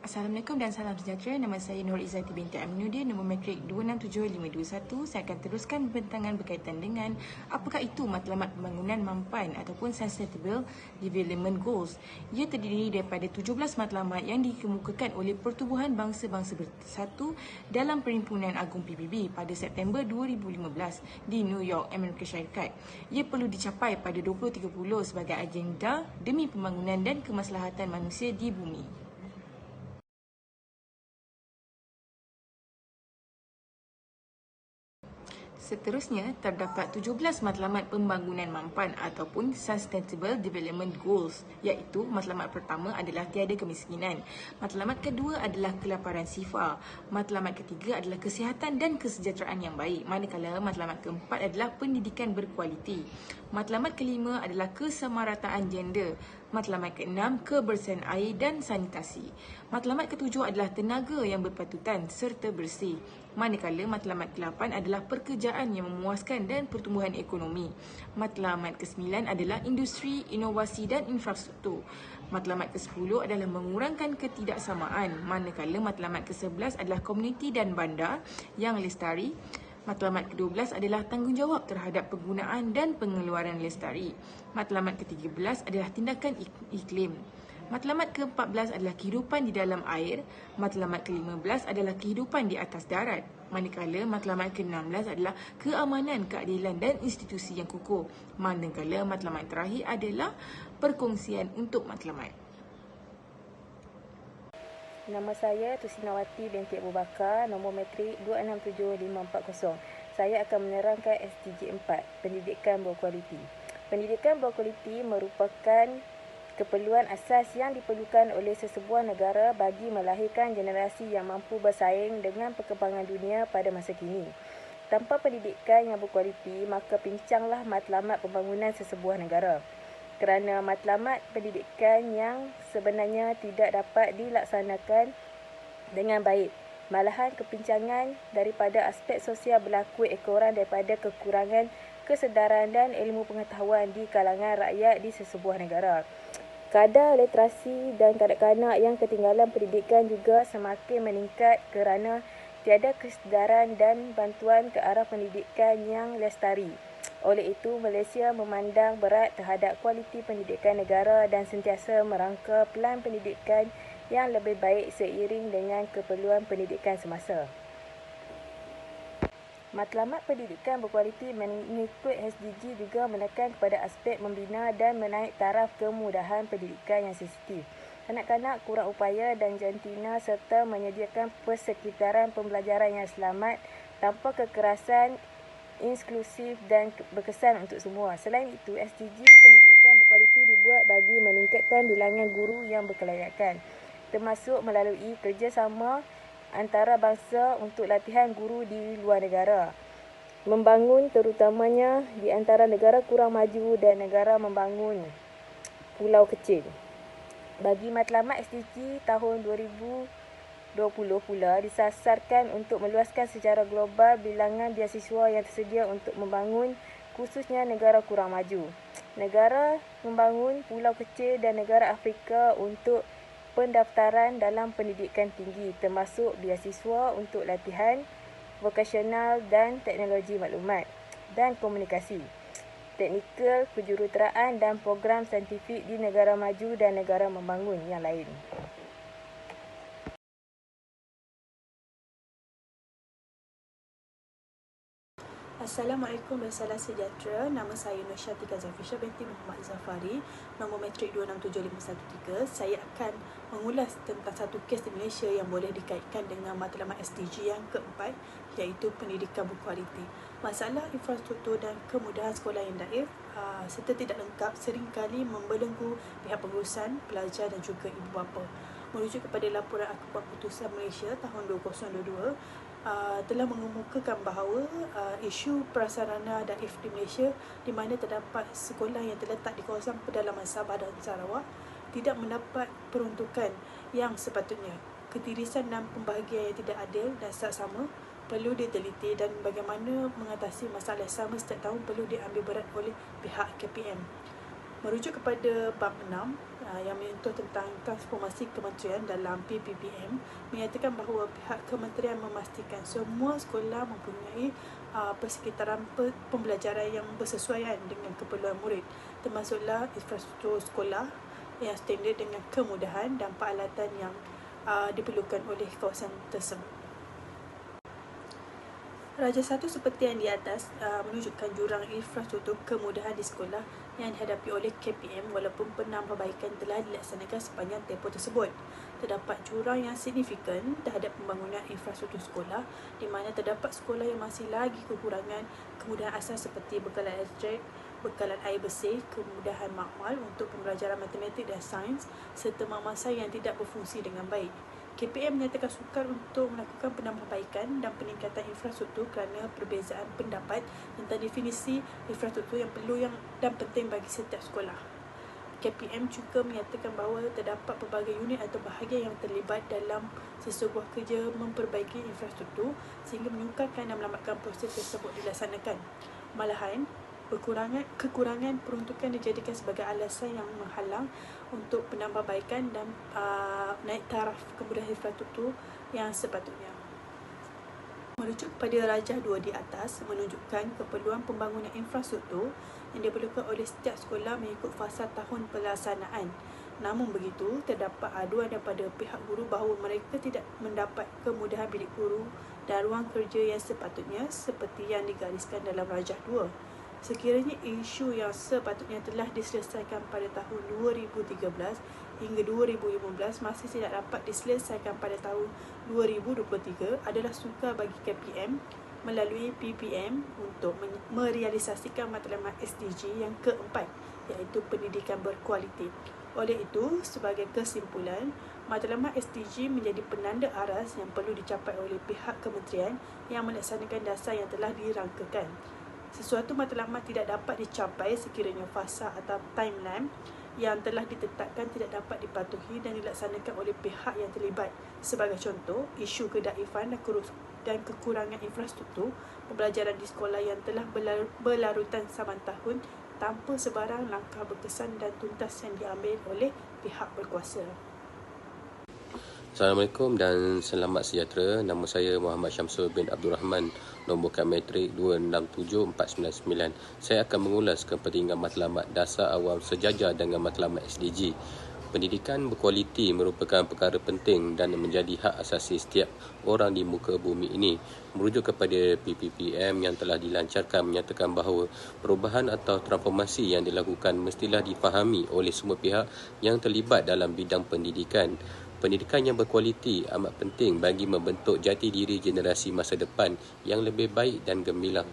Assalamualaikum dan salam sejahtera. Nama saya Nur Izzati binti Aminuddin, nombor matrik 267521. Saya akan teruskan pembentangan berkaitan dengan apakah itu matlamat pembangunan mampan ataupun Sustainable Development Goals. Ia terdiri daripada 17 matlamat yang dikemukakan oleh Pertubuhan Bangsa-Bangsa Bersatu dalam Perhimpunan Agung PBB pada September 2015 di New York, Amerika Syarikat. Ia perlu dicapai pada 2030 sebagai agenda demi pembangunan dan kemaslahatan manusia di bumi. Seterusnya, terdapat 17 matlamat pembangunan mampan ataupun Sustainable Development Goals, iaitu matlamat pertama adalah tiada kemiskinan, matlamat kedua adalah kelaparan sifar, matlamat ketiga adalah kesihatan dan kesejahteraan yang baik, manakala matlamat keempat adalah pendidikan berkualiti, matlamat kelima adalah kesamarataan gender, matlamat keenam kebersihan air dan sanitasi, matlamat ketujuh adalah tenaga yang berpatutan serta bersih, manakala matlamat ke-8 adalah pekerjaan yang memuaskan dan pertumbuhan ekonomi. Matlamat ke-9 adalah industri, inovasi dan infrastruktur. Matlamat ke-10 adalah mengurangkan ketidaksamaan, manakala matlamat ke-11 adalah komuniti dan bandar yang lestari. Matlamat ke-12 adalah tanggungjawab terhadap penggunaan dan pengeluaran lestari. Matlamat ke-13 adalah tindakan iklim. Matlamat ke-14 adalah kehidupan di dalam air, matlamat ke-15 adalah kehidupan di atas darat, manakala matlamat ke-16 adalah keamanan, keadilan dan institusi yang kukuh, manakala matlamat terakhir adalah perkongsian untuk matlamat. Nama saya Tusinawati binti Abu Bakar, nombor matrik 267540. Saya akan menerangkan SDG 4, pendidikan berkualiti. Pendidikan berkualiti merupakan keperluan asas yang diperlukan oleh sesebuah negara bagi melahirkan generasi yang mampu bersaing dengan perkembangan dunia pada masa kini. Tanpa pendidikan yang berkualiti, maka pincanglah matlamat pembangunan sesebuah negara. Kerana matlamat pendidikan yang sebenarnya tidak dapat dilaksanakan dengan baik. Malahan kepincangan daripada aspek sosial berlaku ekoran daripada kekurangan kesedaran dan ilmu pengetahuan di kalangan rakyat di sesebuah negara. Kadar literasi dan kanak-kanak yang ketinggalan pendidikan juga semakin meningkat kerana tiada kesedaran dan bantuan ke arah pendidikan yang lestari. Oleh itu, Malaysia memandang berat terhadap kualiti pendidikan negara dan sentiasa merangka pelan pendidikan yang lebih baik seiring dengan keperluan pendidikan semasa. Matlamat pendidikan berkualiti mengikut SDG juga menekan kepada aspek membina dan menaik taraf kemudahan pendidikan yang sensitif. Kanak-kanak kurang upaya dan jantina serta menyediakan persekitaran pembelajaran yang selamat tanpa kekerasan, inklusif dan berkesan untuk semua. Selain itu, SDG pendidikan berkualiti dibuat bagi meningkatkan bilangan guru yang berkelayakan, termasuk melalui kerjasama antara bangsa untuk latihan guru di luar negara. Membangun terutamanya di antara negara kurang maju dan negara membangun pulau kecil. Bagi matlamat SDG tahun 2020 pula disasarkan untuk meluaskan secara global bilangan beasiswa yang tersedia untuk membangun khususnya negara kurang maju, negara membangun pulau kecil dan negara Afrika untuk pendaftaran dalam pendidikan tinggi, termasuk beasiswa untuk latihan vokasional dan teknologi maklumat dan komunikasi, teknikal, kejuruteraan dan program saintifik di negara maju dan negara membangun yang lain. Assalamualaikum dan salam sejahtera. Nama saya Nur Syatika Zafisha binti Muhammad Zafari, nombor matrik 267513. Saya akan mengulas tentang satu kes di Malaysia yang boleh dikaitkan dengan matlamat SDG yang keempat, iaitu pendidikan berkualiti. Masalah infrastruktur dan kemudahan sekolah yang daif serta tidak lengkap seringkali membelenggu pihak pengurusan, pelajar dan juga ibu bapa. Merujuk kepada laporan Akhbar Putusan Malaysia tahun 2022, telah mengemukakan bahawa isu prasarana daif di Malaysia di mana terdapat sekolah yang terletak di kawasan pedalaman Sabah dan Sarawak tidak mendapat peruntukan yang sepatutnya. Ketirisan dan pembahagian yang tidak adil dan saksama perlu diteliti dan bagaimana mengatasi masalah sama setiap tahun perlu diambil berat oleh pihak KPM. Merujuk kepada bab 6 yang menyentuh tentang transformasi kementerian dalam PPPM, menyatakan bahawa pihak kementerian memastikan semua sekolah mempunyai persekitaran pembelajaran yang bersesuaian dengan keperluan murid, termasuklah infrastruktur sekolah yang standard dengan kemudahan dan peralatan yang diperlukan oleh kawasan tersebut. Raja 1 seperti yang di atas menunjukkan jurang infrastruktur kemudahan di sekolah yang dihadapi oleh KPM walaupun penambahbaikan telah dilaksanakan sepanjang tempoh tersebut. Terdapat jurang yang signifikan terhadap pembangunan infrastruktur sekolah di mana terdapat sekolah yang masih lagi kekurangan kemudahan asas seperti bekalan elektrik, bekalan air bersih, kemudahan makmal untuk pembelajaran matematik dan sains serta masa yang tidak berfungsi dengan baik. KPM menyatakan sukar untuk melakukan penambahbaikan dan peningkatan infrastruktur kerana perbezaan pendapat tentang definisi infrastruktur yang perlu dan penting bagi setiap sekolah. KPM juga menyatakan bahawa terdapat pelbagai unit atau bahagian yang terlibat dalam sesebuah kerja memperbaiki infrastruktur sehingga menyukarkan dan melambatkan proses tersebut dilaksanakan. Malahan, kekurangan peruntukan dijadikan sebagai alasan yang menghalang untuk penambahbaikan dan naik taraf kemudahan infrastruktur yang sepatutnya. Merujuk pada Rajah 2 di atas menunjukkan keperluan pembangunan infrastruktur yang diperlukan oleh setiap sekolah mengikut fasa tahun pelaksanaan. Namun begitu, terdapat aduan daripada pihak guru bahawa mereka tidak mendapat kemudahan bilik guru dan ruang kerja yang sepatutnya seperti yang digariskan dalam Rajah 2. Sekiranya isu yang sepatutnya telah diselesaikan pada tahun 2013 hingga 2015 masih tidak dapat diselesaikan pada tahun 2023 adalah sukar bagi KPM melalui PPM untuk merealisasikan matlamat SDG yang keempat, iaitu pendidikan berkualiti. Oleh itu, sebagai kesimpulan, matlamat SDG menjadi penanda aras yang perlu dicapai oleh pihak kementerian yang melaksanakan dasar yang telah dirangkakan. Sesuatu matlamat tidak dapat dicapai sekiranya fasa atau timeline yang telah ditetapkan tidak dapat dipatuhi dan dilaksanakan oleh pihak yang terlibat. Sebagai contoh, isu kedaifan dan kekurangan infrastruktur pembelajaran di sekolah yang telah berlarutan saban tahun tanpa sebarang langkah berkesan dan tuntas yang diambil oleh pihak berkuasa. Assalamualaikum dan selamat sejahtera. Nama saya Muhammad Syamsul bin Abdul Rahman, nombor kad matrik 267499. Saya akan mengulas kepentingan matlamat dasar awam sejajar dengan matlamat SDG. Pendidikan berkualiti merupakan perkara penting dan menjadi hak asasi setiap orang di muka bumi ini. Merujuk kepada PPPM yang telah dilancarkan menyatakan bahawa perubahan atau transformasi yang dilakukan mestilah difahami oleh semua pihak yang terlibat dalam bidang pendidikan. Pendidikan yang berkualiti amat penting bagi membentuk jati diri generasi masa depan yang lebih baik dan gemilang.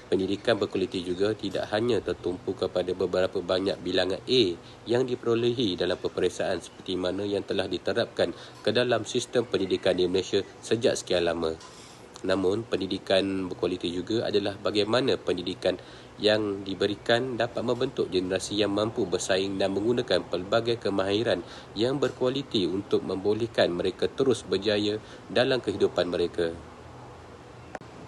Pendidikan berkualiti juga tidak hanya tertumpu kepada beberapa banyak bilangan A yang diperolehi dalam peperiksaan seperti mana yang telah diterapkan ke dalam sistem pendidikan di Malaysia sejak sekian lama. Namun, pendidikan berkualiti juga adalah bagaimana pendidikan yang diberikan dapat membentuk generasi yang mampu bersaing dan menggunakan pelbagai kemahiran yang berkualiti untuk membolehkan mereka terus berjaya dalam kehidupan mereka.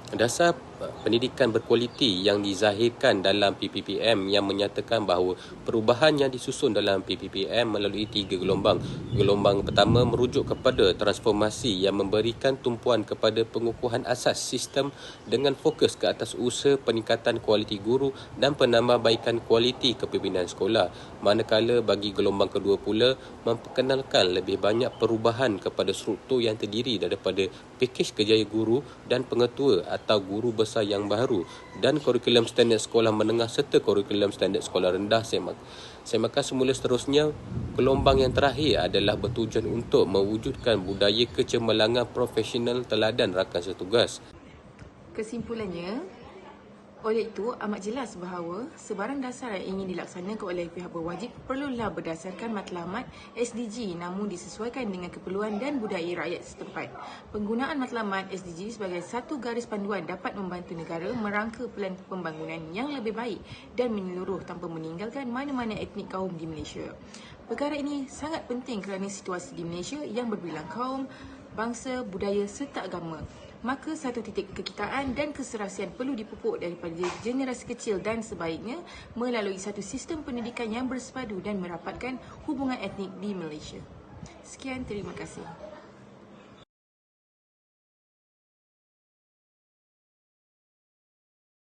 Dasar pendidikan berkualiti yang dizahirkan dalam PPPM yang menyatakan bahawa perubahan yang disusun dalam PPPM melalui 3 gelombang. Gelombang pertama merujuk kepada transformasi yang memberikan tumpuan kepada pengukuhan asas sistem dengan fokus ke atas usaha peningkatan kualiti guru dan penambahbaikan kualiti kepimpinan sekolah. Manakala bagi gelombang kedua pula memperkenalkan lebih banyak perubahan kepada struktur yang terdiri daripada pakej kerjaya guru dan pengetua atau guru besar yang baru dan kurikulum standard sekolah menengah serta kurikulum standard sekolah rendah semakan semula. Seterusnya, gelombang yang terakhir adalah bertujuan untuk mewujudkan budaya kecemerlangan profesional teladan rakan setugas. Kesimpulannya, oleh itu, amat jelas bahawa sebarang dasar yang ingin dilaksanakan oleh pihak berwajib perlulah berdasarkan matlamat SDG namun disesuaikan dengan keperluan dan budaya rakyat setempat. Penggunaan matlamat SDG sebagai satu garis panduan dapat membantu negara merangka pelan pembangunan yang lebih baik dan menyeluruh tanpa meninggalkan mana-mana etnik kaum di Malaysia. Perkara ini sangat penting kerana situasi di Malaysia yang berbilang kaum, bangsa, budaya serta agama. maka satu titik kekitaan dan keserasian perlu dipupuk daripada generasi kecil dan sebaiknya melalui satu sistem pendidikan yang bersepadu dan merapatkan hubungan etnik di Malaysia. Sekian, terima kasih.